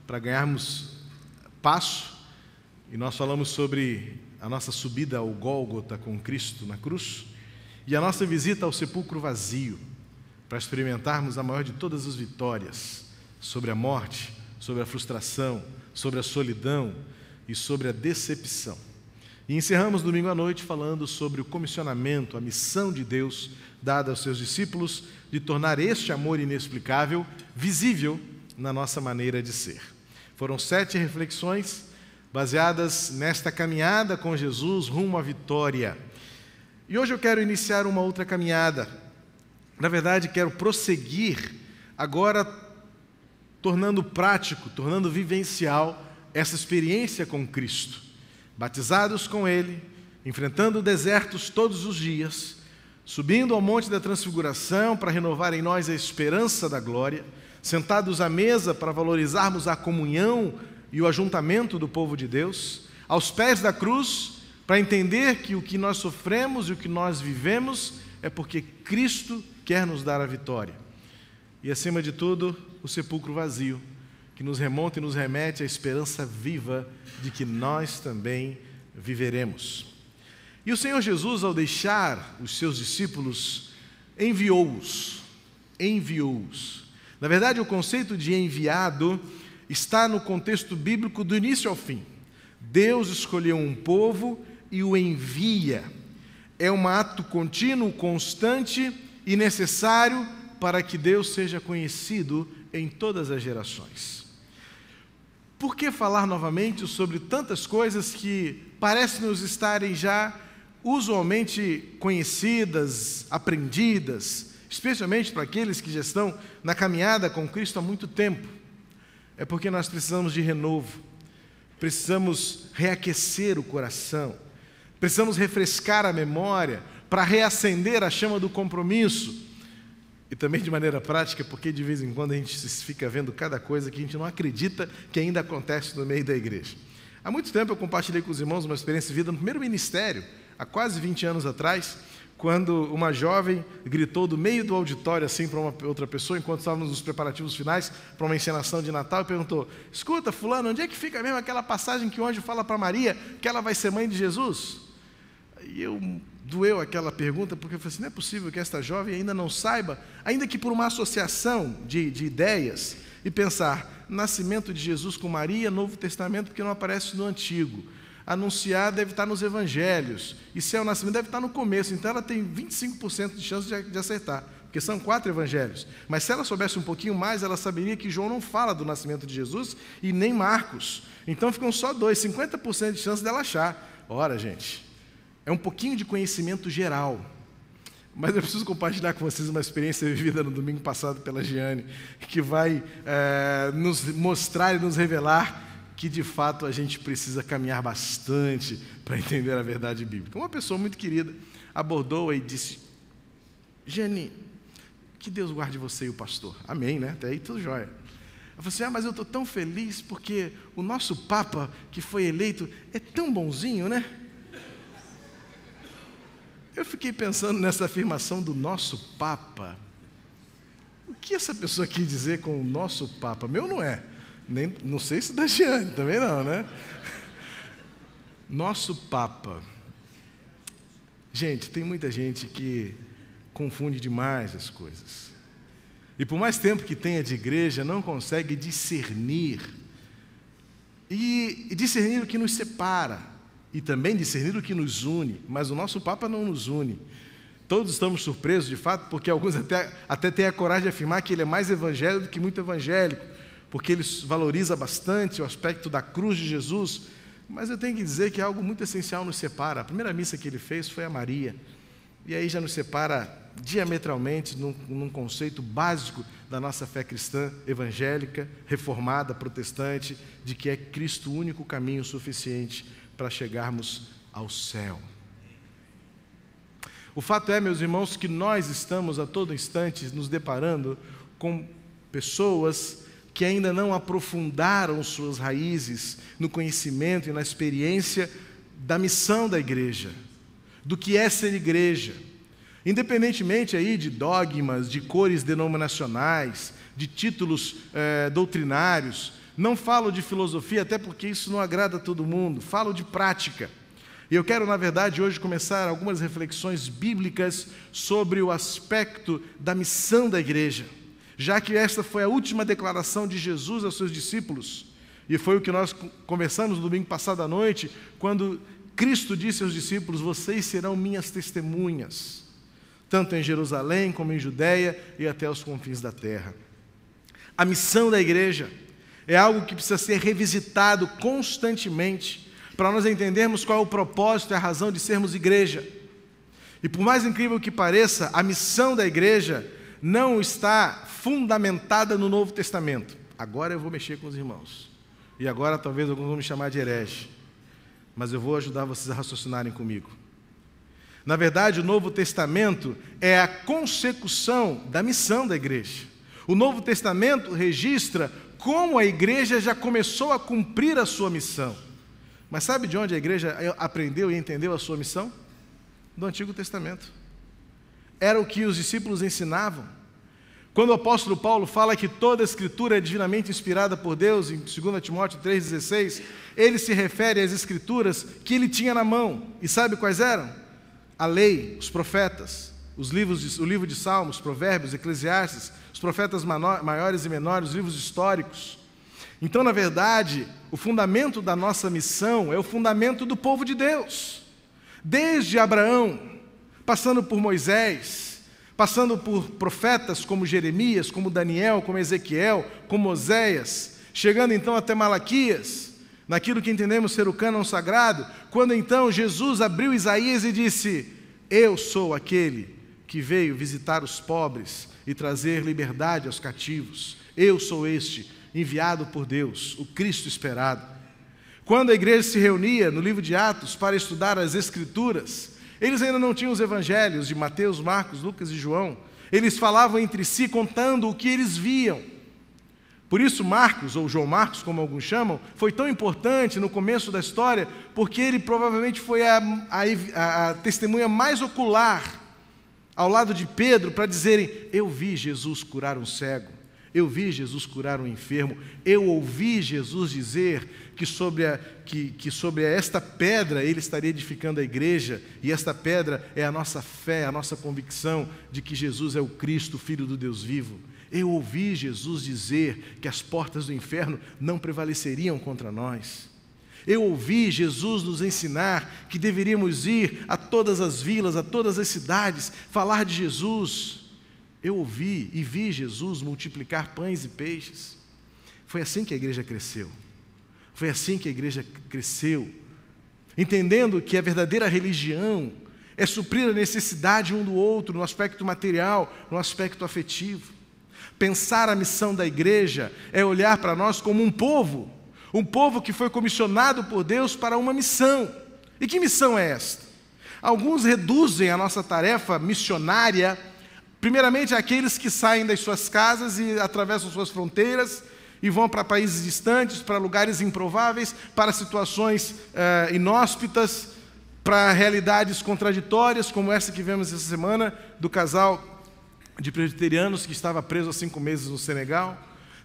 para ganharmos passo, e nós falamos sobre a nossa subida ao Gólgota com Cristo na cruz e a nossa visita ao sepulcro vazio, para experimentarmos a maior de todas as vitórias sobre a morte, sobre a frustração, sobre a solidão e sobre a decepção. E encerramos domingo à noite falando sobre o comissionamento, a missão de Deus dada aos seus discípulos de tornar este amor inexplicável visível na nossa maneira de ser. Foram 7 reflexões baseadas nesta caminhada com Jesus rumo à vitória. E hoje eu quero iniciar uma outra caminhada. Na verdade, quero prosseguir agora tornando prático, tornando vivencial essa experiência com Cristo. Batizados com Ele, enfrentando desertos todos os dias, subindo ao Monte da Transfiguração para renovar em nós a esperança da glória, sentados à mesa para valorizarmos a comunhão e o ajuntamento do povo de Deus, aos pés da cruz, para entender que o que nós sofremos e o que nós vivemos é porque Cristo quer nos dar a vitória. E, acima de tudo, o sepulcro vazio, que nos remonta e nos remete à esperança viva de que nós também viveremos. E o Senhor Jesus, ao deixar os seus discípulos, enviou-os. Na verdade, o conceito de enviado está no contexto bíblico do início ao fim. Deus escolheu um povo e o envia. É um ato contínuo, constante e necessário para que Deus seja conhecido em todas as gerações. Por que falar novamente sobre tantas coisas que parecem nos estarem já usualmente conhecidas, aprendidas, especialmente para aqueles que já estão na caminhada com Cristo há muito tempo? É porque nós precisamos de renovo, precisamos reaquecer o coração, precisamos refrescar a memória para reacender a chama do compromisso. E também de maneira prática, porque de vez em quando a gente fica vendo cada coisa que a gente não acredita que ainda acontece no meio da igreja. Há muito tempo eu compartilhei com os irmãos uma experiência de vida no primeiro ministério, há quase 20 anos atrás, quando uma jovem gritou do meio do auditório assim para uma outra pessoa, enquanto estávamos nos preparativos finais para uma encenação de Natal, e perguntou: escuta, fulano, onde é que fica mesmo aquela passagem que o anjo fala para Maria que ela vai ser mãe de Jesus? E doeu aquela pergunta, porque eu falei assim, não é possível que esta jovem ainda não saiba, ainda que por uma associação de ideias, e pensar, nascimento de Jesus com Maria, Novo Testamento, porque não aparece no Antigo. Anunciar deve estar nos Evangelhos, e se é o nascimento deve estar no começo, então ela tem 25% de chance de acertar, porque são 4 Evangelhos. Mas se ela soubesse um pouquinho mais, ela saberia que João não fala do nascimento de Jesus, e nem Marcos. Então ficam só 2, 50% de chance dela achar. Ora, gente, é um pouquinho de conhecimento geral, mas eu preciso compartilhar com vocês uma experiência vivida no domingo passado pela Giane, que vai nos mostrar e nos revelar que de fato a gente precisa caminhar bastante para entender a verdade bíblica. Uma pessoa muito querida abordou-a e disse: Giane, que Deus guarde você e o pastor. Amém, né? Até aí tudo jóia. Ela falou assim: mas eu estou tão feliz porque o nosso Papa que foi eleito é tão bonzinho, né? Eu fiquei pensando nessa afirmação do nosso Papa. O que essa pessoa quis dizer com o nosso Papa? Meu não é. Nem, não sei se da Giane, também não, né? Nosso Papa. Gente, tem muita gente que confunde demais as coisas. E por mais tempo que tenha de igreja, não consegue discernir. E discernir o que nos separa. E também discernir o que nos une, mas o nosso Papa não nos une. Todos estamos surpresos, de fato, porque alguns até têm a coragem de afirmar que ele é mais evangélico do que muito evangélico, porque ele valoriza bastante o aspecto da cruz de Jesus. Mas eu tenho que dizer que algo muito essencial nos separa. A primeira missa que ele fez foi a Maria, e aí já nos separa diametralmente num conceito básico da nossa fé cristã, evangélica, reformada, protestante, de que é Cristo o único caminho suficiente para chegarmos ao céu. O fato é, meus irmãos, que nós estamos a todo instante nos deparando com pessoas que ainda não aprofundaram suas raízes no conhecimento e na experiência da missão da igreja, do que é ser igreja. Independentemente aí de dogmas, de cores denominacionais, de títulos doutrinários, Não falo de filosofia, até porque isso não agrada a todo mundo. Falo de prática. E eu quero, na verdade, hoje começar algumas reflexões bíblicas sobre o aspecto da missão da igreja, já que esta foi a última declaração de Jesus aos seus discípulos. E foi o que nós conversamos no domingo passado à noite, quando Cristo disse aos discípulos: vocês serão minhas testemunhas, tanto em Jerusalém como em Judeia e até os confins da terra. A missão da igreja é algo que precisa ser revisitado constantemente para nós entendermos qual é o propósito e a razão de sermos igreja. E por mais incrível que pareça, a missão da igreja não está fundamentada no Novo Testamento. Agora eu vou mexer com os irmãos. E agora talvez alguns vão me chamar de herege. Mas eu vou ajudar vocês a raciocinarem comigo. Na verdade, o Novo Testamento é a consecução da missão da igreja. O Novo Testamento registra como a igreja já começou a cumprir a sua missão. Mas sabe de onde a igreja aprendeu e entendeu a sua missão? Do Antigo Testamento. Era o que os discípulos ensinavam. Quando o apóstolo Paulo fala que toda a Escritura é divinamente inspirada por Deus, em 2 Timóteo 3,16, ele se refere às Escrituras que ele tinha na mão. E sabe quais eram? A lei, os profetas, o livro de Salmos, Provérbios, Eclesiastes, os profetas maiores e menores, os livros históricos. Então, na verdade, o fundamento da nossa missão é o fundamento do povo de Deus. Desde Abraão, passando por Moisés, passando por profetas como Jeremias, como Daniel, como Ezequiel, como Oséias, chegando então até Malaquias, naquilo que entendemos ser o cânon sagrado, quando então Jesus abriu Isaías e disse: eu sou aquele que veio visitar os pobres e trazer liberdade aos cativos. Eu sou este, enviado por Deus, o Cristo esperado. Quando a igreja se reunia no livro de Atos para estudar as Escrituras, eles ainda não tinham os evangelhos de Mateus, Marcos, Lucas e João. Eles falavam entre si, contando o que eles viam. Por isso Marcos, ou João Marcos, como alguns chamam, foi tão importante no começo da história, porque ele provavelmente foi a testemunha mais ocular, ao lado de Pedro, para dizerem: eu vi Jesus curar um cego, eu vi Jesus curar um enfermo, eu ouvi Jesus dizer que sobre esta pedra ele estaria edificando a igreja, e esta pedra é a nossa fé, a nossa convicção de que Jesus é o Cristo, Filho do Deus vivo. Eu ouvi Jesus dizer que as portas do inferno não prevaleceriam contra nós. Eu ouvi Jesus nos ensinar que deveríamos ir a todas as vilas, a todas as cidades, falar de Jesus. Eu ouvi e vi Jesus multiplicar pães e peixes. Foi assim que a igreja cresceu. Foi assim que a igreja cresceu, entendendo que a verdadeira religião é suprir a necessidade um do outro no aspecto material, no aspecto afetivo. Pensar a missão da igreja é olhar para nós como um povo que foi comissionado por Deus para uma missão. E que missão é esta? Alguns reduzem a nossa tarefa missionária, primeiramente àqueles que saem das suas casas e atravessam suas fronteiras e vão para países distantes, para lugares improváveis, para situações inóspitas, para realidades contraditórias, como essa que vemos essa semana, do casal de presbiterianos que estava preso há 5 meses no Senegal.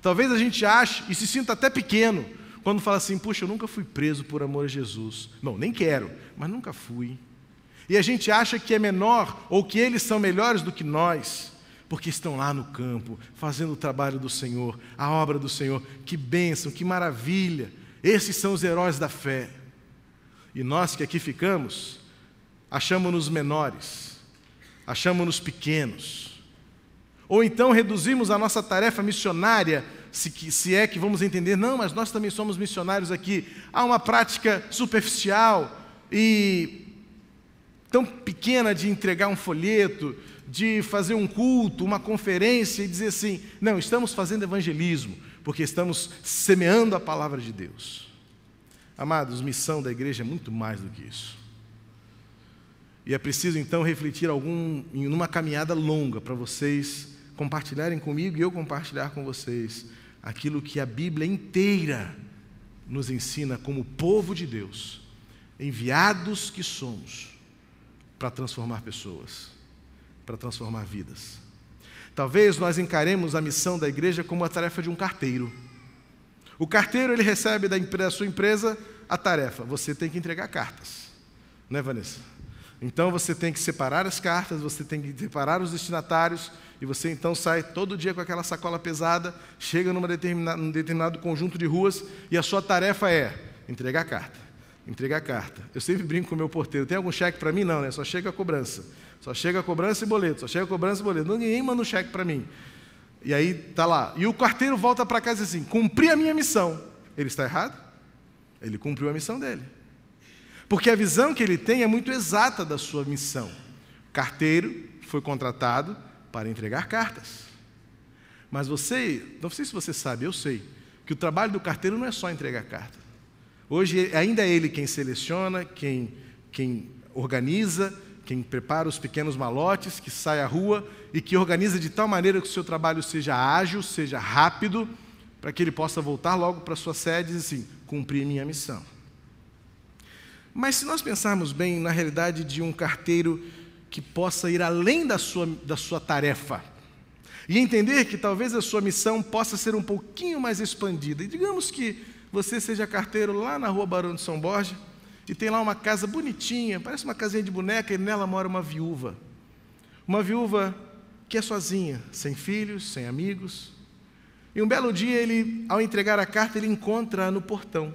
Talvez a gente ache e se sinta até pequeno quando fala assim: puxa, eu nunca fui preso por amor a Jesus. Não, nem quero, mas nunca fui. E a gente acha que é menor ou que eles são melhores do que nós, porque estão lá no campo, fazendo o trabalho do Senhor, a obra do Senhor. Que bênção, que maravilha! Esses são os heróis da fé. E nós que aqui ficamos, achamos-nos menores, achamos-nos pequenos. Ou então reduzimos a nossa tarefa missionária, se é que vamos entender: não, mas nós também somos missionários aqui, a uma prática superficial e tão pequena de entregar um folheto, de fazer um culto, uma conferência e dizer assim: não, estamos fazendo evangelismo, porque estamos semeando a palavra de Deus. Amados, missão da igreja é muito mais do que isso. E é preciso então refletir numa caminhada longa para vocês compartilharem comigo e eu compartilhar com vocês aquilo que a Bíblia inteira nos ensina como povo de Deus, enviados que somos para transformar pessoas, para transformar vidas. Talvez nós encaremos a missão da igreja como a tarefa de um carteiro. O carteiro, ele recebe da sua empresa a tarefa: você tem que entregar cartas. Não é, Vanessa? Então você tem que separar as cartas, você tem que separar os destinatários, e você então sai todo dia com aquela sacola pesada, chega num determinado conjunto de ruas, e a sua tarefa é entregar a carta. Entregar a carta. Eu sempre brinco com o meu porteiro: tem algum cheque para mim? Não, né? Só chega a cobrança. Só chega a cobrança e boleto. Só chega a cobrança e boleto. Ninguém manda um cheque para mim. E aí tá lá. E o carteiro volta para casa assim: cumpri a minha missão. Ele está errado? Ele cumpriu a missão dele. Porque a visão que ele tem é muito exata da sua missão. O carteiro foi contratado para entregar cartas. Mas você, não sei se você sabe, eu sei, que o trabalho do carteiro não é só entregar carta. Hoje ainda é ele quem seleciona, quem organiza, quem prepara os pequenos malotes, que sai à rua e que organiza de tal maneira que o seu trabalho seja ágil, seja rápido, para que ele possa voltar logo para a sua sede e dizer assim: cumpri minha missão. Mas se nós pensarmos bem na realidade de um carteiro que possa ir além da sua tarefa e entender que talvez a sua missão possa ser um pouquinho mais expandida, e digamos que você seja carteiro lá na rua Barão de São Borja e tem lá uma casa bonitinha, parece uma casinha de boneca, e nela mora uma viúva que é sozinha, sem filhos, sem amigos. E um belo dia, ele, ao entregar a carta, ele encontra-a no portão.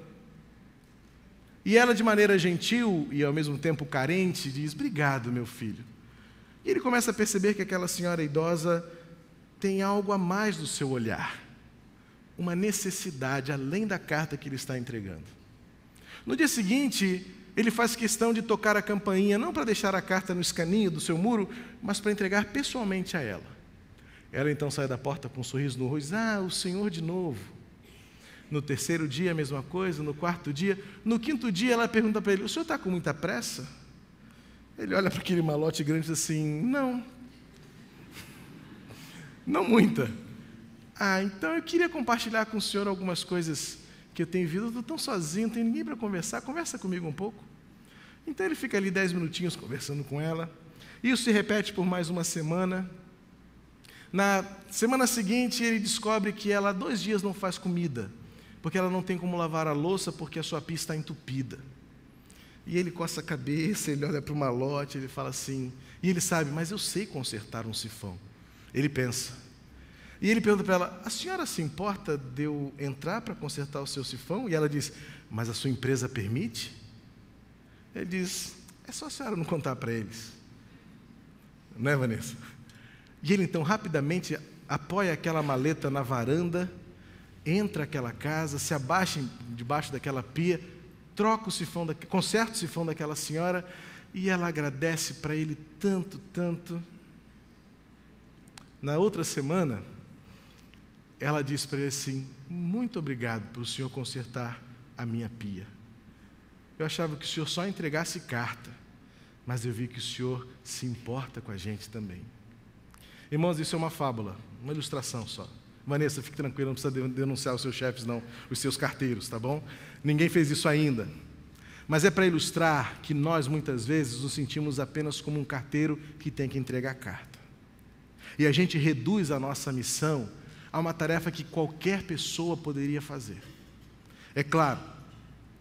E ela, de maneira gentil e ao mesmo tempo carente, diz: obrigado, meu filho. E ele começa a perceber que aquela senhora idosa tem algo a mais no seu olhar, uma necessidade além da carta que ele está entregando. No dia seguinte, ele faz questão de tocar a campainha, não para deixar a carta no escaninho do seu muro, mas para entregar pessoalmente a ela. Ela então sai da porta com um sorriso no rosto e diz: ah, o senhor de novo. No terceiro dia, a mesma coisa. No quarto dia. No quinto dia, ela pergunta para ele: o senhor está com muita pressa? Ele olha para aquele malote grande e diz assim: não. Não muita. Ah, então eu queria compartilhar com o senhor algumas coisas que eu tenho visto. Eu estou tão sozinho, não tenho ninguém para conversar. Conversa comigo um pouco. Então ele fica ali 10 minutinhos conversando com ela. Isso se repete por mais uma semana. Na semana seguinte, ele descobre que ela há 2 dias não faz comida, porque ela não tem como lavar a louça, porque a sua pia está entupida. E ele coça a cabeça, ele olha para o malote, ele fala assim, e ele sabe: mas eu sei consertar um sifão. Ele pensa. E ele pergunta para ela: a senhora se importa de eu entrar para consertar o seu sifão? E ela diz: mas a sua empresa permite? Ele diz: é só a senhora não contar para eles. Não é, Vanessa? E ele então rapidamente apoia aquela maleta na varanda, entra naquela casa, se abaixa debaixo daquela pia, troca o sifão, conserta o sifão daquela senhora, e ela agradece para ele tanto, tanto. Na outra semana, ela diz para ele assim: muito obrigado por o senhor consertar a minha pia. Eu achava que o senhor só entregasse carta, mas eu vi que o senhor se importa com a gente também. Irmãos, isso é uma fábula, uma ilustração só. Vanessa, fique tranquila, não precisa denunciar os seus chefes não, os seus carteiros, tá bom? Ninguém fez isso ainda. Mas é para ilustrar que nós, muitas vezes, nos sentimos apenas como um carteiro que tem que entregar carta. E a gente reduz a nossa missão a uma tarefa que qualquer pessoa poderia fazer. É claro,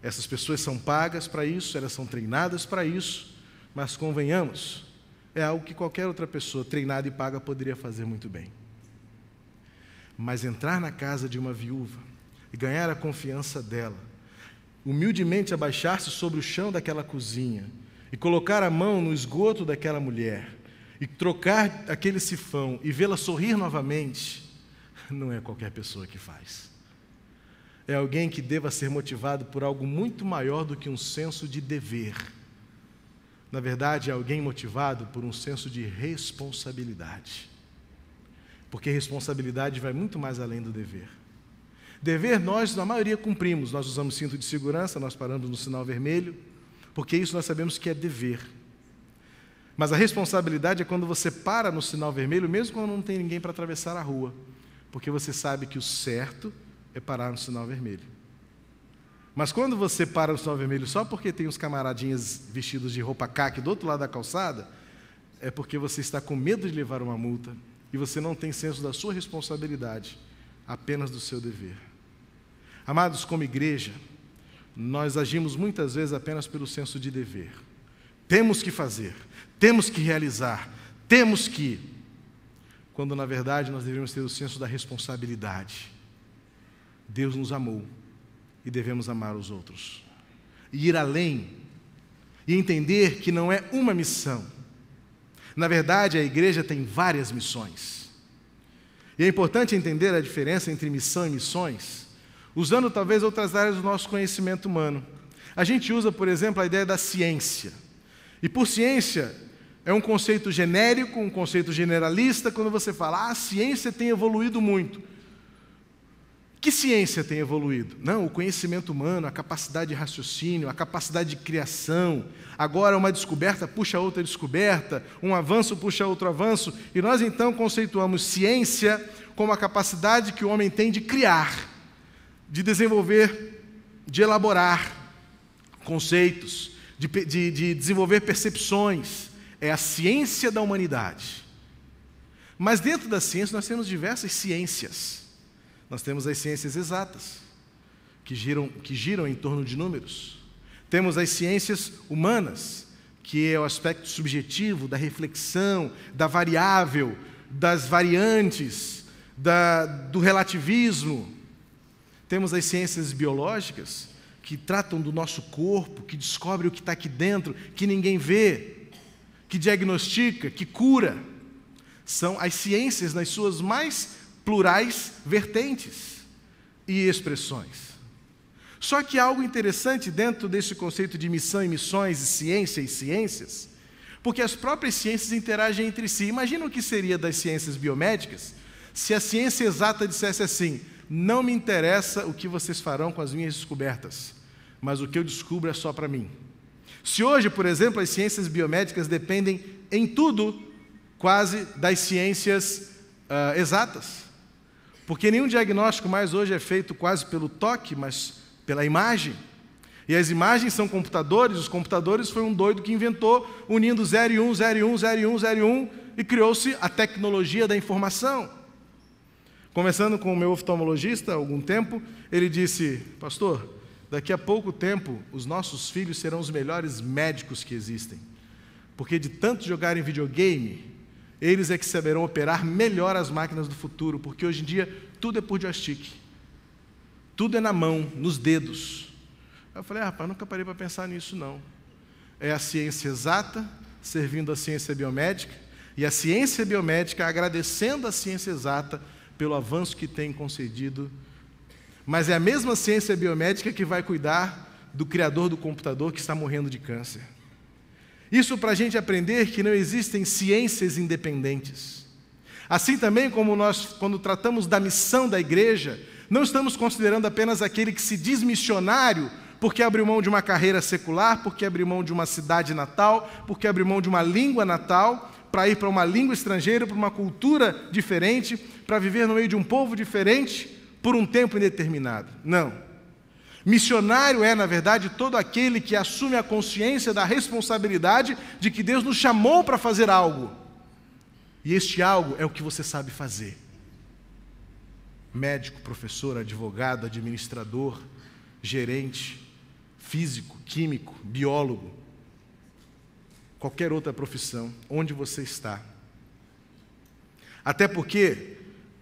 essas pessoas são pagas para isso, elas são treinadas para isso, mas convenhamos, é algo que qualquer outra pessoa treinada e paga poderia fazer muito bem. Mas entrar na casa de uma viúva e ganhar a confiança dela, humildemente abaixar-se sobre o chão daquela cozinha e colocar a mão no esgoto daquela mulher e trocar aquele sifão e vê-la sorrir novamente, não é qualquer pessoa que faz. É alguém que deva ser motivado por algo muito maior do que um senso de dever. Na verdade, é alguém motivado por um senso de responsabilidade. Porque responsabilidade vai muito mais além do dever. Dever nós, na maioria, cumprimos. Nós usamos cinto de segurança, nós paramos no sinal vermelho, porque isso nós sabemos que é dever. Mas a responsabilidade é quando você para no sinal vermelho, mesmo quando não tem ninguém para atravessar a rua, porque você sabe que o certo é parar no sinal vermelho. Mas quando você para no sinal vermelho só porque tem uns camaradinhas vestidos de roupa caque do outro lado da calçada, é porque você está com medo de levar uma multa e você não tem senso da sua responsabilidade, apenas do seu dever. Amados, como igreja, nós agimos muitas vezes apenas pelo senso de dever. Temos que fazer, temos que realizar, temos que... Quando, na verdade, nós devemos ter o senso da responsabilidade. Deus nos amou e devemos amar os outros. E ir além e entender que não é uma missão. Na verdade, a igreja tem várias missões. E é importante entender a diferença entre missão e missões, usando talvez outras áreas do nosso conhecimento humano. A gente usa, por exemplo, a ideia da ciência. E por ciência, é um conceito genérico, um conceito generalista, quando você fala, a ciência tem evoluído muito. Que ciência tem evoluído? Não, o conhecimento humano, a capacidade de raciocínio, a capacidade de criação. Agora uma descoberta puxa outra descoberta, um avanço puxa outro avanço. E nós então conceituamos ciência como a capacidade que o homem tem de criar, de desenvolver, de elaborar conceitos, de desenvolver percepções. É a ciência da humanidade. Mas dentro da ciência nós temos diversas ciências. Nós temos as ciências exatas, que giram em torno de números. Temos as ciências humanas, que é o aspecto subjetivo da reflexão, da variável, das variantes, do relativismo. Temos as ciências biológicas, que tratam do nosso corpo, que descobrem o que está aqui dentro, que ninguém vê, que diagnostica, que cura. São as ciências nas suas mais plurais vertentes e expressões. Só que há algo interessante dentro desse conceito de missão e missões, e ciência e ciências, porque as próprias ciências interagem entre si. Imagina o que seria das ciências biomédicas se a ciência exata dissesse assim: não me interessa o que vocês farão com as minhas descobertas, mas o que eu descubro é só para mim. Se hoje, por exemplo, as ciências biomédicas dependem em tudo, quase, das ciências exatas, porque nenhum diagnóstico mais hoje é feito quase pelo toque, mas pela imagem. E as imagens são computadores, os computadores foi um doido que inventou, unindo 0 e 1, 0 e 1, 0 e 1, 0 e 1, e criou-se a tecnologia da informação. Conversando com o meu oftalmologista há algum tempo, ele disse: pastor, daqui a pouco tempo os nossos filhos serão os melhores médicos que existem, porque de tanto jogarem videogame, eles é que saberão operar melhor as máquinas do futuro, porque hoje em dia tudo é por joystick, tudo é na mão, nos dedos. Eu falei: rapaz, nunca parei para pensar nisso não. É a ciência exata servindo a ciência biomédica, e a ciência biomédica agradecendo a ciência exata pelo avanço que tem concedido. Mas é a mesma ciência biomédica que vai cuidar do criador do computador que está morrendo de câncer. Isso para a gente aprender que não existem ciências independentes. Assim também como nós, quando tratamos da missão da igreja, não estamos considerando apenas aquele que se diz missionário porque abriu mão de uma carreira secular, porque abriu mão de uma cidade natal, porque abriu mão de uma língua natal, para ir para uma língua estrangeira, para uma cultura diferente, para viver no meio de um povo diferente, por um tempo indeterminado. Não. Missionário é, na verdade, todo aquele que assume a consciência da responsabilidade de que Deus nos chamou para fazer algo. E este algo é o que você sabe fazer. Médico, professor, advogado, administrador, gerente, físico, químico, biólogo, qualquer outra profissão, onde você está. Até porque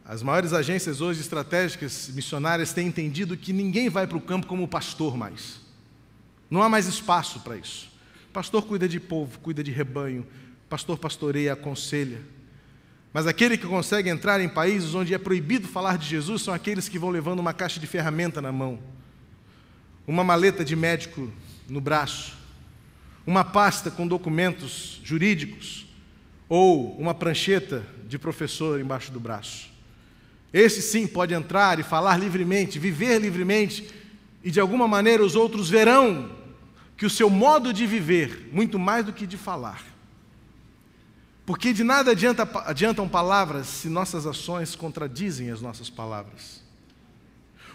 as maiores agências hoje estratégicas missionárias têm entendido que ninguém vai para o campo como pastor mais. Não há mais espaço para isso. Pastor cuida de povo, cuida de rebanho, pastor pastoreia, aconselha. Mas aquele que consegue entrar em países onde é proibido falar de Jesus são aqueles que vão levando uma caixa de ferramenta na mão, uma maleta de médico no braço, uma pasta com documentos jurídicos ou uma prancheta de professor embaixo do braço. Esse sim pode entrar e falar livremente, viver livremente, e de alguma maneira os outros verão que o seu modo de viver, muito mais do que de falar. Porque de nada adiantam palavras se nossas ações contradizem as nossas palavras.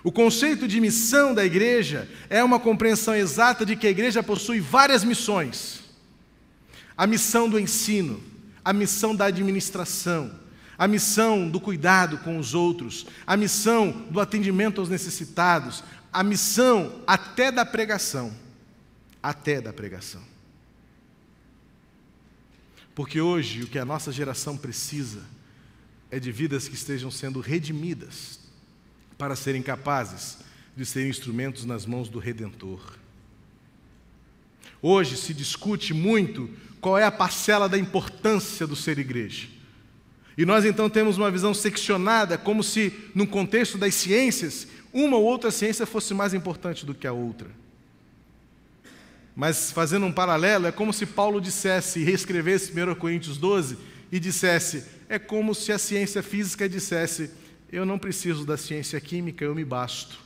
O conceito de missão da igreja é uma compreensão exata de que a igreja possui várias missões. A missão do ensino, a missão da administração, a missão do cuidado com os outros, a missão do atendimento aos necessitados, a missão até da pregação. Até da pregação. Porque hoje o que a nossa geração precisa é de vidas que estejam sendo redimidas para serem capazes de serem instrumentos nas mãos do Redentor. Hoje se discute muito qual é a parcela da importância do ser igreja. E nós então temos uma visão seccionada, como se, no contexto das ciências, uma ou outra ciência fosse mais importante do que a outra. Mas, fazendo um paralelo, é como se Paulo dissesse, e reescrevesse 1 Coríntios 12, e dissesse, é como se a ciência física dissesse, eu não preciso da ciência química, eu me basto.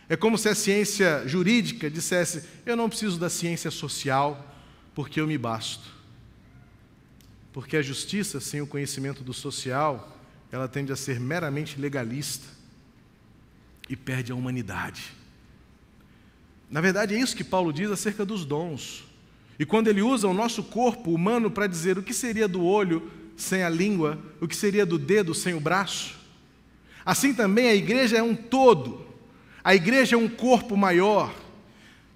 É como se a ciência jurídica dissesse, eu não preciso da ciência social, porque eu me basto. Porque a justiça, sem o conhecimento do social, ela tende a ser meramente legalista e perde a humanidade. Na verdade, é isso que Paulo diz acerca dos dons. E quando ele usa o nosso corpo humano para dizer o que seria do olho sem a língua, o que seria do dedo sem o braço, assim também a igreja é um todo. A igreja é um corpo maior.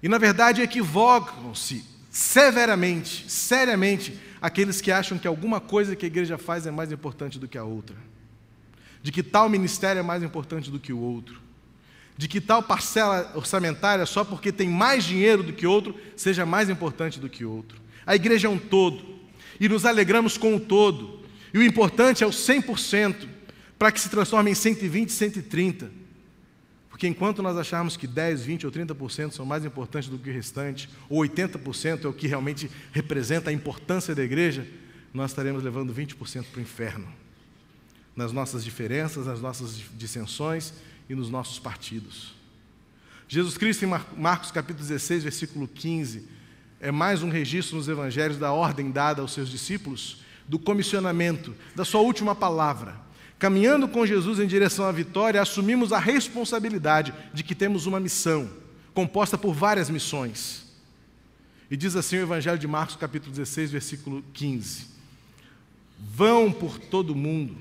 E, na verdade, equivocam-se severamente, seriamente, aqueles que acham que alguma coisa que a igreja faz é mais importante do que a outra. De que tal ministério é mais importante do que o outro. De que tal parcela orçamentária, só porque tem mais dinheiro do que outro, seja mais importante do que outro. A igreja é um todo, e nos alegramos com o todo. E o importante é o 100%, para que se transforme em 120, 130. Porque enquanto nós acharmos que 10, 20 ou 30% são mais importantes do que o restante, ou 80% é o que realmente representa a importância da igreja, nós estaremos levando 20% para o inferno. Nas nossas diferenças, nas nossas dissensões e nos nossos partidos. Jesus Cristo, em Marcos capítulo 16, versículo 15, é mais um registro nos evangelhos da ordem dada aos seus discípulos, do comissionamento, da sua última palavra. Caminhando com Jesus em direção à vitória, assumimos a responsabilidade de que temos uma missão, composta por várias missões. E diz assim o evangelho de Marcos capítulo 16, versículo 15. Vão por todo o mundo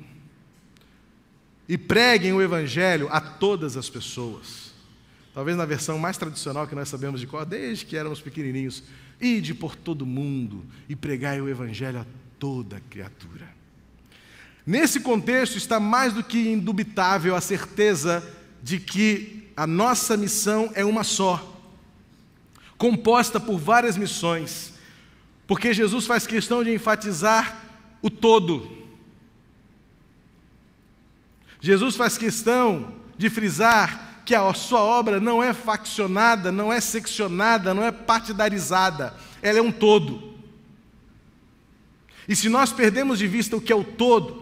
e preguem o evangelho a todas as pessoas. Talvez na versão mais tradicional que nós sabemos de cor, desde que éramos pequenininhos. Ide por todo o mundo e pregai o evangelho a toda criatura. Nesse contexto está mais do que indubitável a certeza de que a nossa missão é uma só, composta por várias missões, porque Jesus faz questão de enfatizar o todo. Jesus faz questão de frisar que a sua obra não é faccionada, não é seccionada, não é partidarizada, ela é um todo. E se nós perdemos de vista o que é o todo,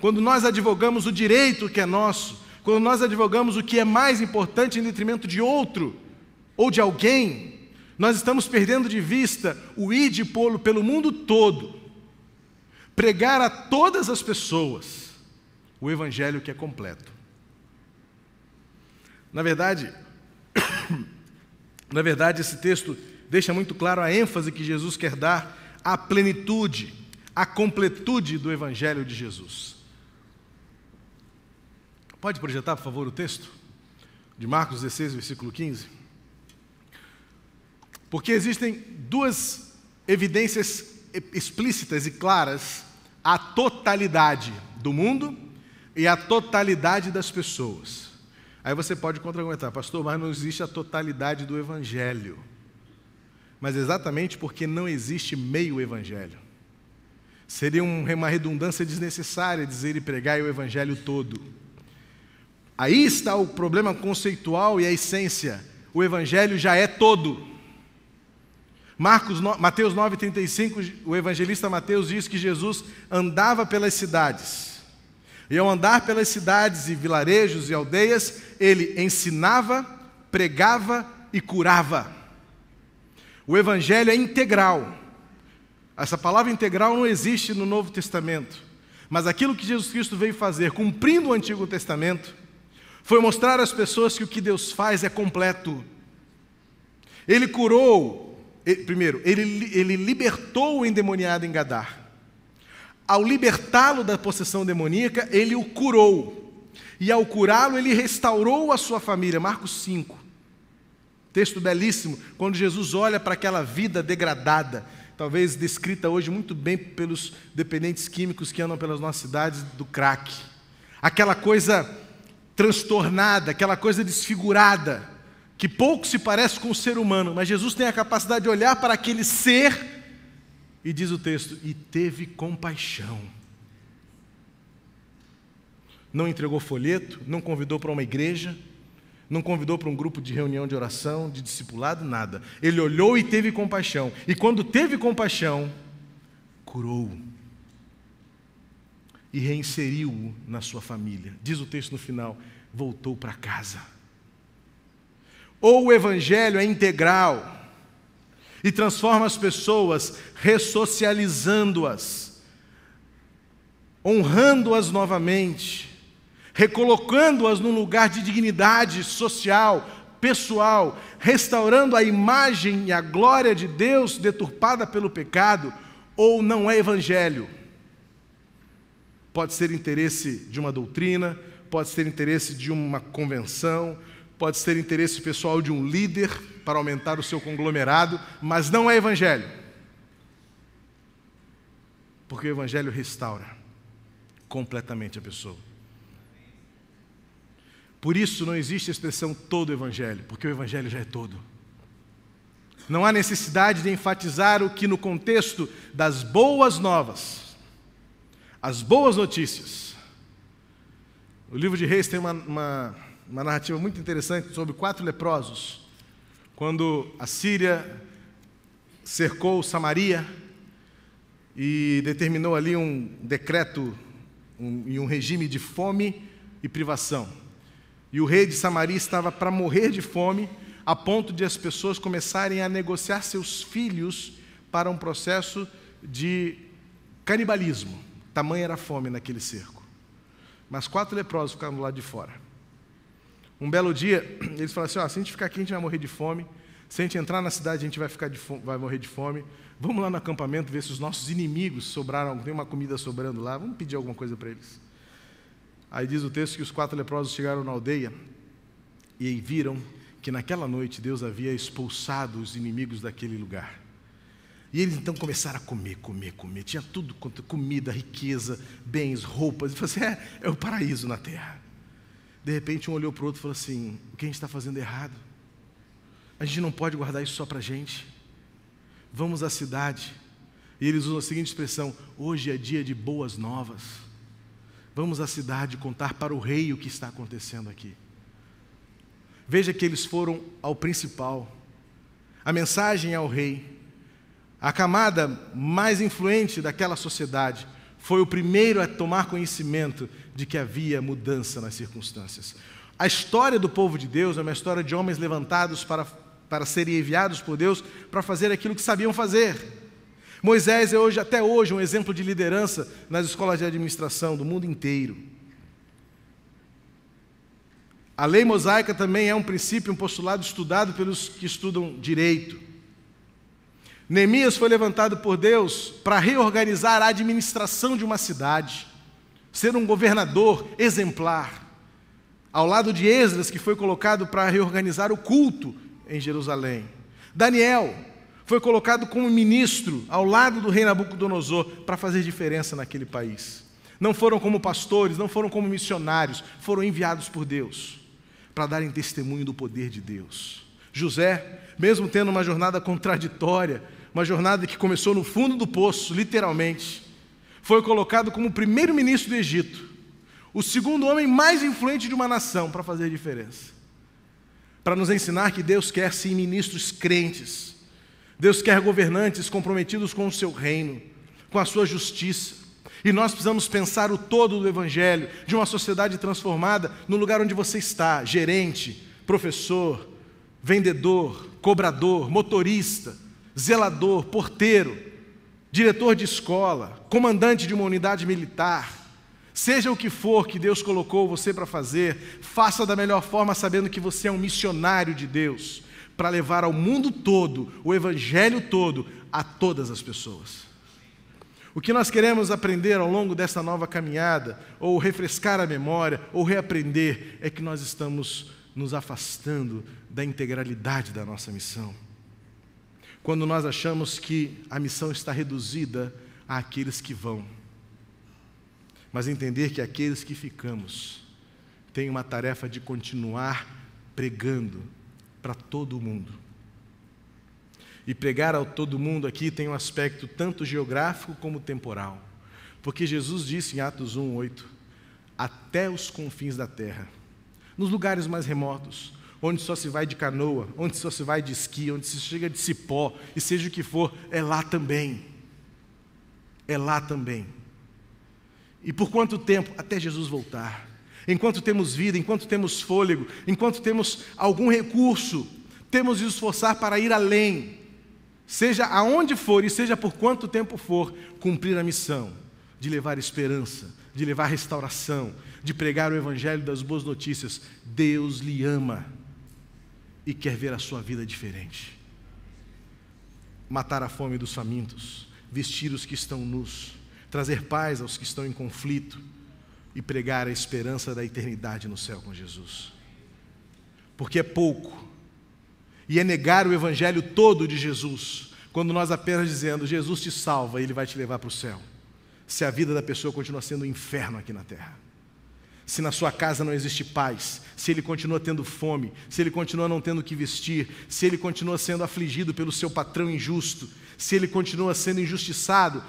quando nós advogamos o direito que é nosso, quando nós advogamos o que é mais importante em detrimento de outro ou de alguém, nós estamos perdendo de vista o ide pelo mundo todo, pregar a todas as pessoas o evangelho que é completo. Na verdade, esse texto deixa muito claro a ênfase que Jesus quer dar à plenitude, à completude do evangelho de Jesus. Pode projetar, por favor, o texto de Marcos 16, versículo 15? Porque existem duas evidências explícitas e claras à totalidade do mundo e à totalidade das pessoas. Aí você pode contra-argumentar, pastor, mas não existe a totalidade do evangelho. Mas exatamente porque não existe meio evangelho. Seria uma redundância desnecessária dizer e pregar o evangelho todo. Aí está o problema conceitual e a essência. O evangelho já é todo. Mateus 9,35, o evangelista Mateus diz que Jesus andava pelas cidades. E ao andar pelas cidades e vilarejos e aldeias, ele ensinava, pregava e curava. O evangelho é integral. Essa palavra integral não existe no Novo Testamento. Mas aquilo que Jesus Cristo veio fazer, cumprindo o Antigo Testamento, foi mostrar às pessoas que o que Deus faz é completo. Ele curou, primeiro, ele libertou o endemoniado em Gadar. Ao libertá-lo da possessão demoníaca, ele o curou. e ao curá-lo, ele restaurou a sua família. Marcos 5. Texto belíssimo, quando Jesus olha para aquela vida degradada, talvez descrita hoje muito bem pelos dependentes químicos que andam pelas nossas cidades do crack. Aquela coisa transtornada, aquela coisa desfigurada, que pouco se parece com o ser humano, mas Jesus tem a capacidade de olhar para aquele ser e diz o texto, e teve compaixão. Não entregou folheto, não convidou para uma igreja, não convidou para um grupo de reunião de oração, de discipulado, nada. Ele olhou e teve compaixão. E quando teve compaixão, curou-o e reinseriu-o na sua família. Diz o texto no final, voltou para casa. Ou o evangelho é integral e transforma as pessoas, ressocializando-as, honrando-as novamente, recolocando-as num lugar de dignidade social, pessoal, restaurando a imagem e a glória de Deus deturpada pelo pecado, ou não é evangelho. Pode ser interesse de uma doutrina, pode ser interesse de uma convenção, pode ser interesse pessoal de um líder para aumentar o seu conglomerado, mas não é evangelho. Porque o evangelho restaura completamente a pessoa. Por isso não existe a expressão todo evangelho, porque o evangelho já é todo. Não há necessidade de enfatizar o que no contexto das boas novas, as boas notícias. O livro de Reis tem uma narrativa muito interessante sobre 4 leprosos. Quando a Síria cercou Samaria e determinou ali um decreto e um regime de fome e privação. E o rei de Samaria estava para morrer de fome, a ponto de as pessoas começarem a negociar seus filhos para um processo de canibalismo. Tamanha era a fome naquele cerco. Mas 4 leprosos ficaram do lado de fora. Um belo dia, eles falaram assim, se a gente ficar aqui, a gente vai morrer de fome. Se a gente entrar na cidade, a gente vai morrer de fome. Vamos lá no acampamento ver se os nossos inimigos sobraram, tem uma comida sobrando lá, vamos pedir alguma coisa para eles. Aí diz o texto que os 4 leprosos chegaram na aldeia e viram que naquela noite Deus havia expulsado os inimigos daquele lugar. E eles então começaram a comer. Tinha tudo quanto comida, riqueza, bens, roupas. E falaram assim, é o paraíso na terra. De repente um olhou para o outro e falou assim, o que a gente está fazendo errado? A gente não pode guardar isso só para a gente. Vamos à cidade. E eles usam a seguinte expressão, hoje é dia de boas novas. Vamos à cidade contar para o rei o que está acontecendo aqui. Veja que eles foram ao principal. A mensagem é ao rei. A camada mais influente daquela sociedade foi o primeiro a tomar conhecimento de que havia mudança nas circunstâncias. A história do povo de Deus é uma história de homens levantados para serem enviados por Deus para fazer aquilo que sabiam fazer. Moisés é até hoje um exemplo de liderança nas escolas de administração do mundo inteiro. A lei mosaica também é um princípio, um postulado estudado pelos que estudam direito. Neemias foi levantado por Deus para reorganizar a administração de uma cidade, ser um governador exemplar, ao lado de Esdras, que foi colocado para reorganizar o culto em Jerusalém. Daniel foi colocado como ministro ao lado do rei Nabucodonosor para fazer diferença naquele país. Não foram como pastores, não foram como missionários, foram enviados por Deus para darem testemunho do poder de Deus. José, mesmo tendo uma jornada contraditória, uma jornada que começou no fundo do poço, literalmente, foi colocado como primeiro-ministro do Egito, o segundo homem mais influente de uma nação para fazer diferença. Para nos ensinar que Deus quer sim ministros crentes, Deus quer governantes comprometidos com o seu reino, com a sua justiça. E nós precisamos pensar o todo do Evangelho, de uma sociedade transformada no lugar onde você está, gerente, professor, vendedor, cobrador, motorista, zelador, porteiro, diretor de escola, comandante de uma unidade militar. Seja o que for que Deus colocou você para fazer, faça da melhor forma sabendo que você é um missionário de Deus, para levar ao mundo todo, o Evangelho todo, a todas as pessoas. O que nós queremos aprender ao longo dessa nova caminhada, ou refrescar a memória, ou reaprender, é que nós estamos nos afastando da integralidade da nossa missão. Quando nós achamos que a missão está reduzida àqueles que vão. Mas entender que aqueles que ficamos têm uma tarefa de continuar pregando para todo mundo. E pregar a todo mundo aqui tem um aspecto tanto geográfico como temporal. Porque Jesus disse em Atos 1:8, até os confins da terra, nos lugares mais remotos, onde só se vai de canoa, onde só se vai de esqui, onde se chega de cipó, e seja o que for, é lá também. É lá também. E por quanto tempo? Até Jesus voltar. Enquanto temos vida, enquanto temos fôlego, enquanto temos algum recurso, temos de nos esforçar para ir além. Seja aonde for e seja por quanto tempo for, cumprir a missão de levar esperança, de levar restauração, de pregar o evangelho das boas notícias. Deus lhe ama e quer ver a sua vida diferente. Matar a fome dos famintos, vestir os que estão nus, trazer paz aos que estão em conflito e pregar a esperança da eternidade no céu com Jesus. Porque é pouco, e é negar o evangelho todo de Jesus, quando nós apenas dizendo, Jesus te salva e Ele vai te levar para o céu, se a vida da pessoa continua sendo um inferno aqui na terra. Se na sua casa não existe paz, se ele continua tendo fome, se ele continua não tendo o que vestir, se ele continua sendo afligido pelo seu patrão injusto, se ele continua sendo injustiçado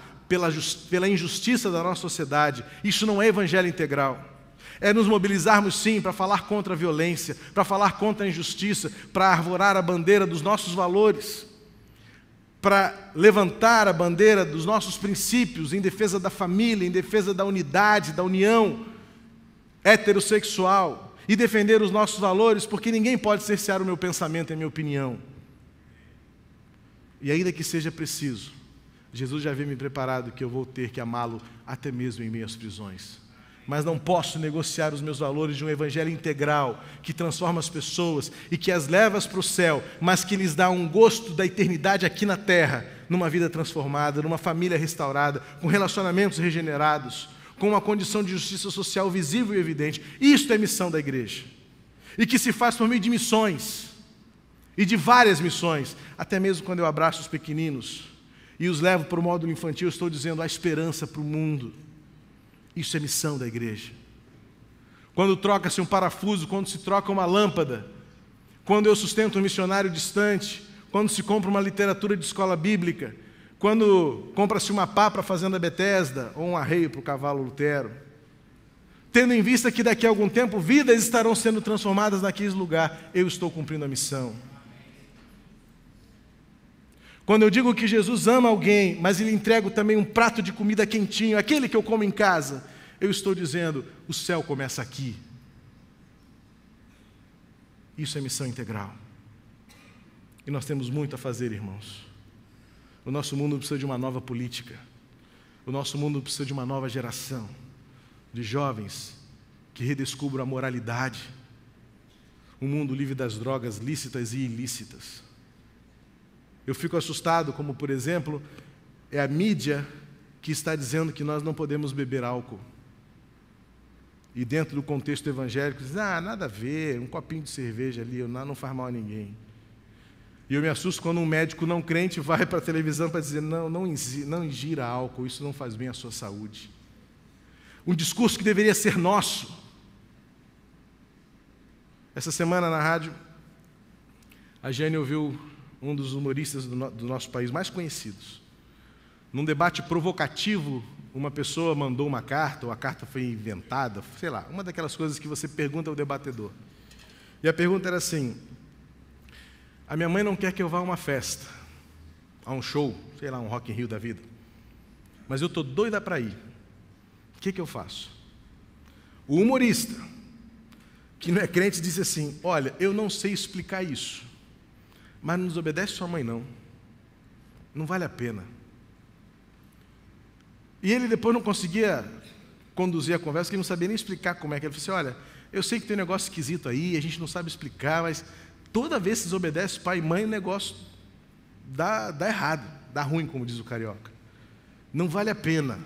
pela injustiça da nossa sociedade, isso não é evangelho integral. É nos mobilizarmos sim para falar contra a violência, para falar contra a injustiça, para arvorar a bandeira dos nossos valores, para levantar a bandeira dos nossos princípios em defesa da família, em defesa da unidade, da união heterossexual, e defender os nossos valores, porque ninguém pode cercear o meu pensamento e a minha opinião. E ainda que seja preciso, Jesus já havia me preparado que eu vou ter que amá-lo até mesmo em meio às prisões. Mas não posso negociar os meus valores de um evangelho integral, que transforma as pessoas e que as leva para o céu, mas que lhes dá um gosto da eternidade aqui na terra, numa vida transformada, numa família restaurada, com relacionamentos regenerados, com uma condição de justiça social visível e evidente. Isto é missão da igreja. E que se faz por meio de missões, e de várias missões. Até mesmo quando eu abraço os pequeninos e os levo para o módulo infantil, eu estou dizendo a esperança para o mundo. Isso é missão da igreja. Quando troca-se um parafuso, quando se troca uma lâmpada, quando eu sustento um missionário distante, quando se compra uma literatura de escola bíblica, quando compra-se uma pá para a fazenda Betesda, ou um arreio para o cavalo Lutero, tendo em vista que daqui a algum tempo vidas estarão sendo transformadas naquele lugar, eu estou cumprindo a missão. Quando eu digo que Jesus ama alguém, mas lhe entrego também um prato de comida quentinho, aquele que eu como em casa, eu estou dizendo, o céu começa aqui. Isso é missão integral. E nós temos muito a fazer, irmãos. O nosso mundo precisa de uma nova política. O nosso mundo precisa de uma nova geração de jovens que redescubram a moralidade. Um mundo livre das drogas lícitas e ilícitas. Eu fico assustado, como por exemplo, é a mídia que está dizendo que nós não podemos beber álcool. E dentro do contexto evangélico, diz, nada a ver, um copinho de cerveja ali, não faz mal a ninguém. E eu me assusto quando um médico não crente vai para a televisão para dizer, não ingira álcool, isso não faz bem à sua saúde. Um discurso que deveria ser nosso. Essa semana na rádio, a Jane ouviu um dos humoristas do nosso país mais conhecidos. Num debate provocativo, uma pessoa mandou uma carta, ou a carta foi inventada, sei lá, uma daquelas coisas que você pergunta ao debatedor. E a pergunta era assim, a minha mãe não quer que eu vá a uma festa, a um show, sei lá, um Rock in Rio da vida, mas eu estou doida para ir. O que eu faço? O humorista, que não é crente, disse assim, olha, eu não sei explicar isso, mas não desobedece sua mãe não vale a pena. E ele depois não conseguia conduzir a conversa, porque ele não sabia nem explicar como é que ele falou assim, olha, eu sei que tem um negócio esquisito aí, a gente não sabe explicar, mas toda vez que desobedece pai e mãe, o negócio dá errado, dá ruim, como diz o carioca. Não vale a pena.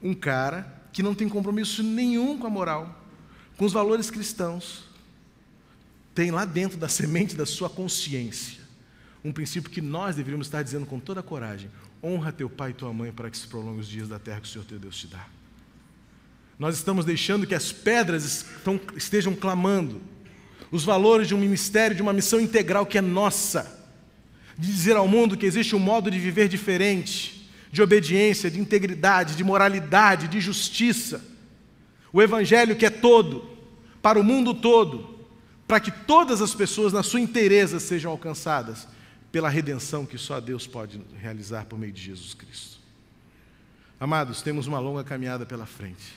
Um cara que não tem compromisso nenhum com a moral, com os valores cristãos, tem lá dentro da semente da sua consciência um princípio que nós deveríamos estar dizendo com toda a coragem: honra teu pai e tua mãe para que se prolongue os dias da terra que o Senhor teu Deus te dá. Nós estamos deixando que as pedras estejam clamando os valores de um ministério, de uma missão integral que é nossa, de dizer ao mundo que existe um modo de viver diferente, de obediência, de integridade, de moralidade, de justiça. O Evangelho que é todo, para o mundo todo, para que todas as pessoas na sua inteireza sejam alcançadas pela redenção que só Deus pode realizar por meio de Jesus Cristo. Amados, temos uma longa caminhada pela frente,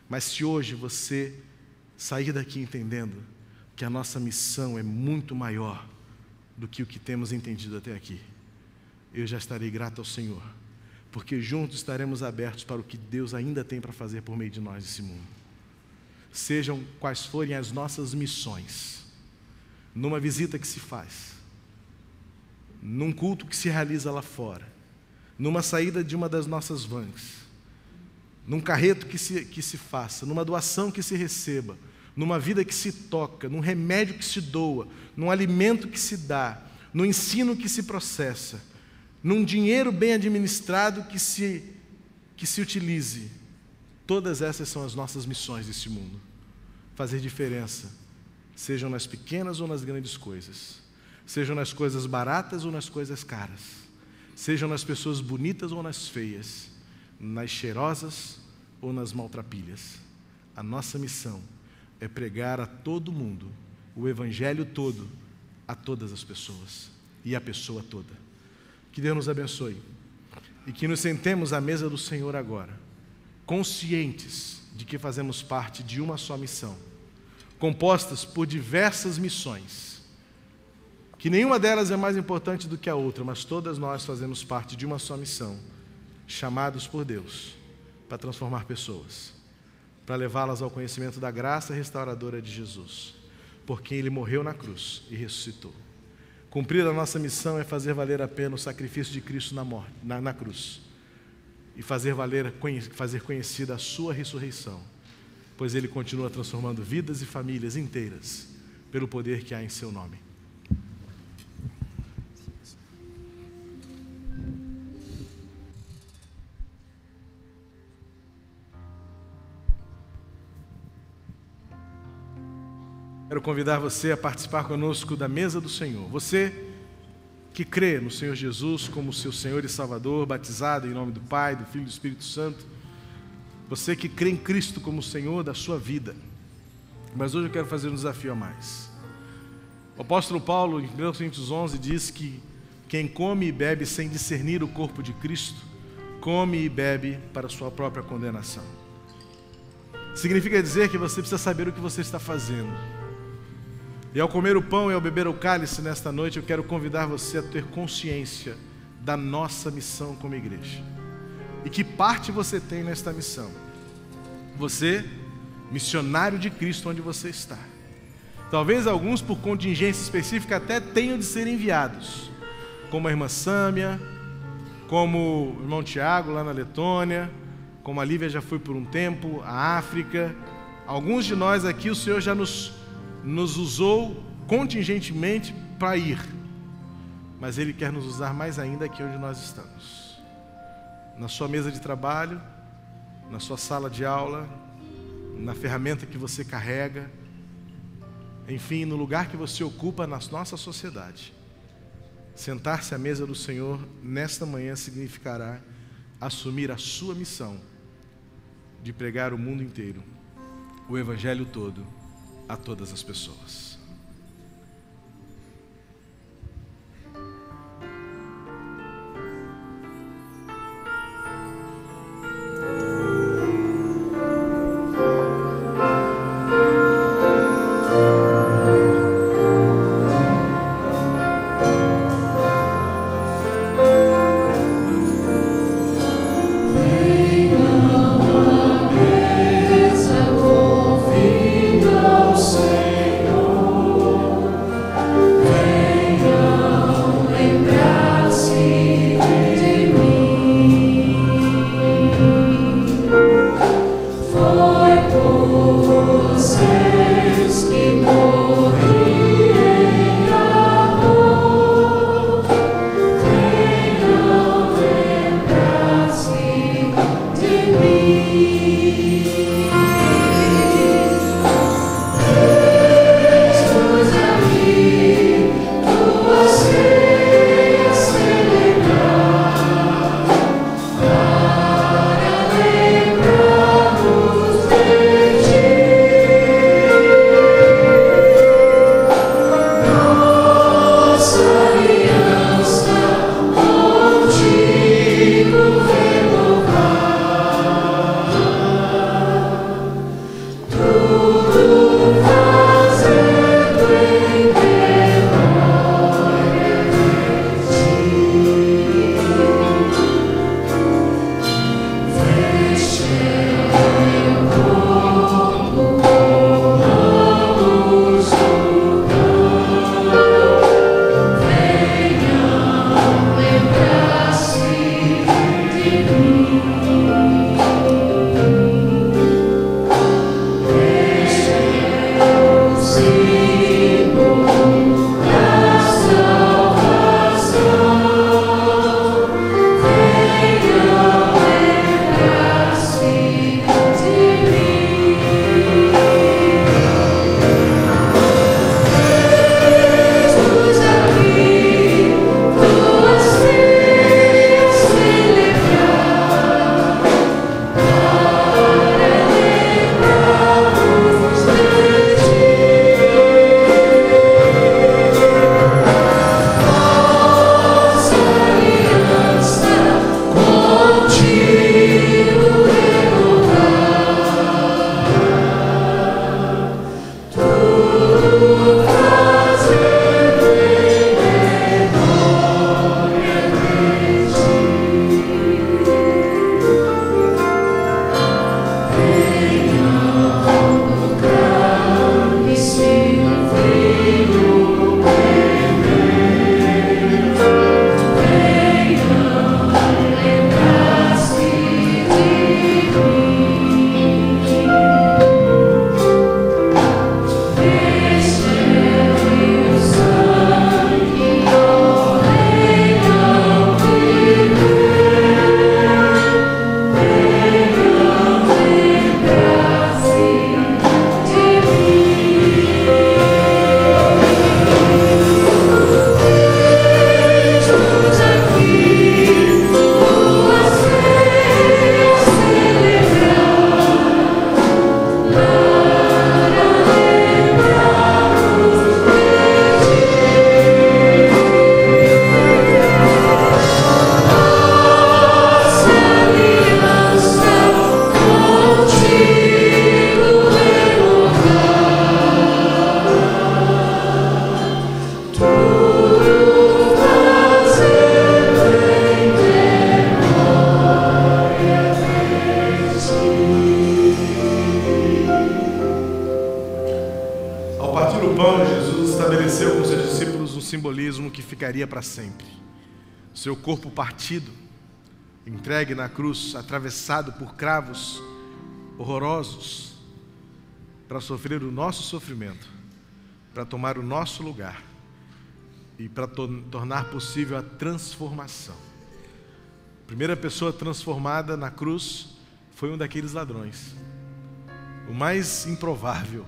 mas se hoje você sair daqui entendendo que a nossa missão é muito maior do que o que temos entendido até aqui, eu já estarei grato ao Senhor, porque juntos estaremos abertos para o que Deus ainda tem para fazer por meio de nós nesse mundo. Sejam quais forem as nossas missões, numa visita que se faz, num culto que se realiza lá fora, numa saída de uma das nossas vans, num carreto que se faça, numa doação que se receba, numa vida que se toca, num remédio que se doa, num alimento que se dá, num ensino que se processa, num dinheiro bem administrado que se utilize. Todas essas são as nossas missões desse mundo. Fazer diferença, sejam nas pequenas ou nas grandes coisas, sejam nas coisas baratas ou nas coisas caras, sejam nas pessoas bonitas ou nas feias, nas cheirosas ou nas maltrapilhas. A nossa missão é pregar a todo mundo o Evangelho todo, a todas as pessoas e a pessoa toda. Que Deus nos abençoe e que nos sentemos à mesa do Senhor agora, conscientes de que fazemos parte de uma só missão, compostas por diversas missões, que nenhuma delas é mais importante do que a outra, mas todas nós fazemos parte de uma só missão, chamados por Deus para transformar pessoas, para levá-las ao conhecimento da graça restauradora de Jesus, por quem Ele morreu na cruz e ressuscitou. Cumprir a nossa missão é fazer valer a pena o sacrifício de Cristo na cruz e fazer conhecida a sua ressurreição, pois Ele continua transformando vidas e famílias inteiras pelo poder que há em seu nome. Quero convidar você a participar conosco da mesa do Senhor. Você que crê no Senhor Jesus como seu Senhor e Salvador, batizado em nome do Pai, do Filho e do Espírito Santo. Você que crê em Cristo como Senhor da sua vida. Mas hoje eu quero fazer um desafio a mais. O apóstolo Paulo, em 1 Coríntios 11, diz que quem come e bebe sem discernir o corpo de Cristo, come e bebe para a sua própria condenação. Significa dizer que você precisa saber o que você está fazendo. E ao comer o pão e ao beber o cálice nesta noite, eu quero convidar você a ter consciência da nossa missão como igreja. E que parte você tem nesta missão? Você, missionário de Cristo onde você está. Talvez alguns, por contingência específica, até tenham de ser enviados, como a irmã Sâmia, como o irmão Tiago lá na Letônia, como a Lívia já foi por um tempo, a África. Alguns de nós aqui, o Senhor já nos usou contingentemente para ir, mas Ele quer nos usar mais ainda aqui onde nós estamos, na sua mesa de trabalho, na sua sala de aula, na ferramenta que você carrega, enfim, no lugar que você ocupa na nossa sociedade. Sentar-se à mesa do Senhor nesta manhã significará assumir a sua missão de pregar o mundo inteiro, o Evangelho todo, a todas as pessoas. Senhor. estabeleceu com seus discípulos um simbolismo que ficaria para sempre. Seu corpo partido, entregue na cruz, atravessado por cravos horrorosos, para sofrer o nosso sofrimento, para tomar o nosso lugar e para tornar possível a transformação. A primeira pessoa transformada na cruz foi um daqueles ladrões, o mais improvável,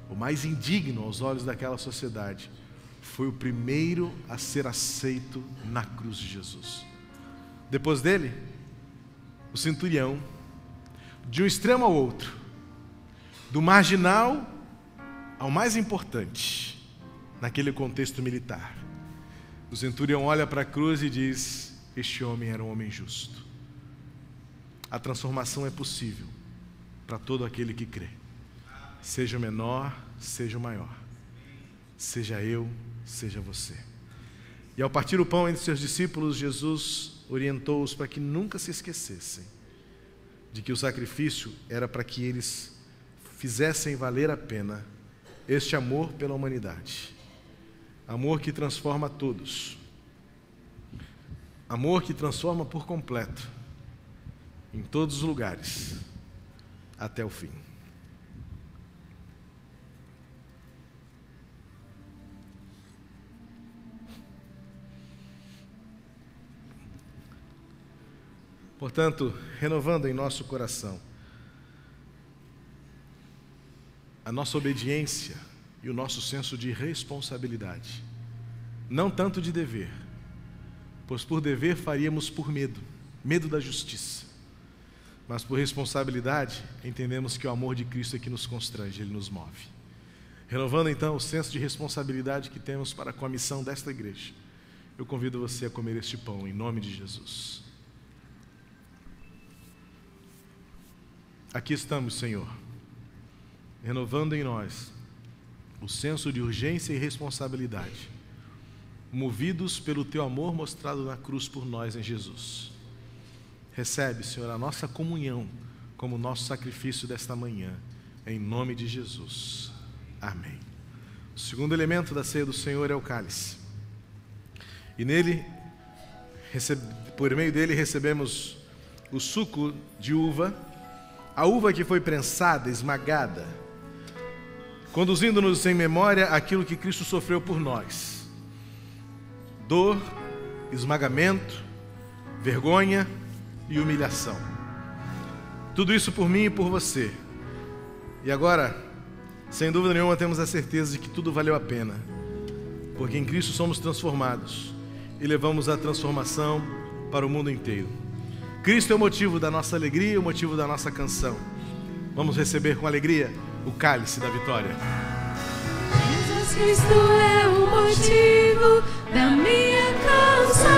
o mais indigno aos olhos daquela sociedade. Foi o primeiro a ser aceito na cruz de Jesus. Depois dele, o centurião, de um extremo ao outro, do marginal ao mais importante, naquele contexto militar. O centurião olha para a cruz e diz: este homem era um homem justo. A transformação é possível para todo aquele que crê. Seja o menor, seja o maior. Seja eu, seja você. E ao partir o pão entre seus discípulos, Jesus orientou-os para que nunca se esquecessem de que o sacrifício era para que eles fizessem valer a pena este amor pela humanidade. Amor que transforma todos. Amor que transforma por completo, em todos os lugares, até o fim. Portanto, renovando em nosso coração a nossa obediência e o nosso senso de responsabilidade, não tanto de dever, pois por dever faríamos por medo, medo da justiça, mas por responsabilidade entendemos que o amor de Cristo é que nos constrange, Ele nos move. Renovando então o senso de responsabilidade que temos para com a missão desta igreja, eu convido você a comer este pão em nome de Jesus. Aqui estamos, Senhor, renovando em nós o senso de urgência e responsabilidade, movidos pelo Teu amor mostrado na cruz por nós em Jesus. Recebe, Senhor, a nossa comunhão como nosso sacrifício desta manhã, em nome de Jesus. Amém. O segundo elemento da ceia do Senhor é o cálice. E nele, por meio dele, recebemos o suco de uva, a uva que foi prensada, esmagada, conduzindo-nos em memória aquilo que Cristo sofreu por nós. Dor, esmagamento, vergonha e humilhação. Tudo isso por mim e por você. E agora, sem dúvida nenhuma, temos a certeza de que tudo valeu a pena, porque em Cristo somos transformados e levamos a transformação para o mundo inteiro. Cristo é o motivo da nossa alegria, o motivo da nossa canção. Vamos receber com alegria o cálice da vitória. Jesus Cristo é o motivo da minha canção.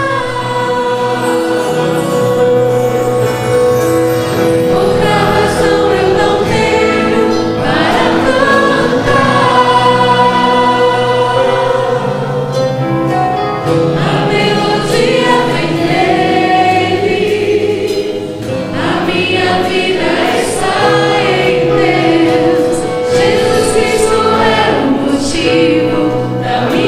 Outra razão eu não tenho para cantar. A melodia vem dele, a minha vida está em Deus. Jesus Cristo é o motivo da minha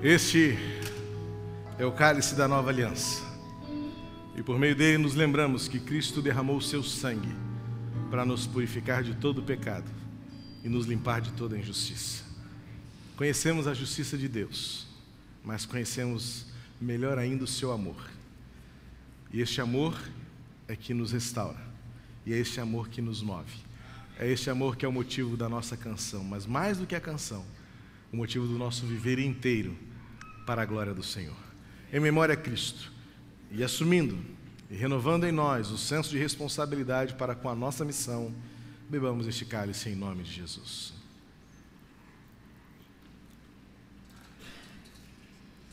Este é o cálice da nova aliança. E por meio dele nos lembramos que Cristo derramou o seu sangue para nos purificar de todo pecado e nos limpar de toda injustiça. Conhecemos a justiça de Deus, mas conhecemos melhor ainda o seu amor. E este amor é que nos restaura. E é este amor que nos move. É este amor que é o motivo da nossa canção, mas mais do que a canção, o motivo do nosso viver inteiro para a glória do Senhor. Em memória a Cristo, e assumindo e renovando em nós o senso de responsabilidade para com a nossa missão, bebamos este cálice em nome de Jesus.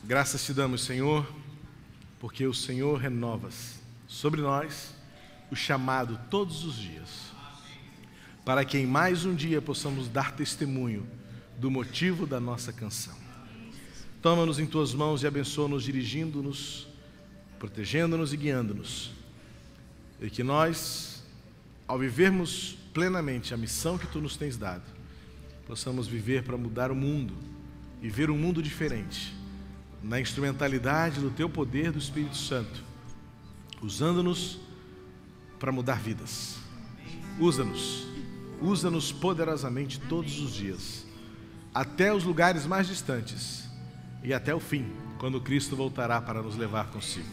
Graças te damos, Senhor, porque o Senhor renovas sobre nós o chamado todos os dias, para que em mais um dia possamos dar testemunho do motivo da nossa canção. Toma-nos em tuas mãos e abençoa-nos, dirigindo-nos, protegendo-nos e guiando-nos. E que nós, ao vivermos plenamente a missão que tu nos tens dado, possamos viver para mudar o mundo e ver um mundo diferente, na instrumentalidade do teu poder do Espírito Santo, usando-nos para mudar vidas. Usa-nos poderosamente todos os dias, até os lugares mais distantes e até o fim, quando Cristo voltará para nos levar consigo.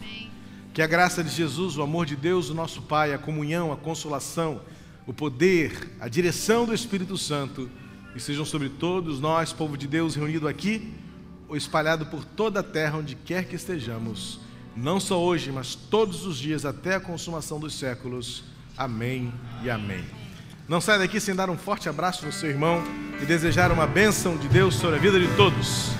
Que a graça de Jesus, o amor de Deus, o nosso Pai, a comunhão, a consolação, o poder, a direção do Espírito Santo estejam sobre todos nós, povo de Deus reunido aqui ou espalhado por toda a terra, onde quer que estejamos, não só hoje, mas todos os dias até a consumação dos séculos. Amém e amém. Não saia daqui sem dar um forte abraço no seu irmão e desejar uma bênção de Deus sobre a vida de todos.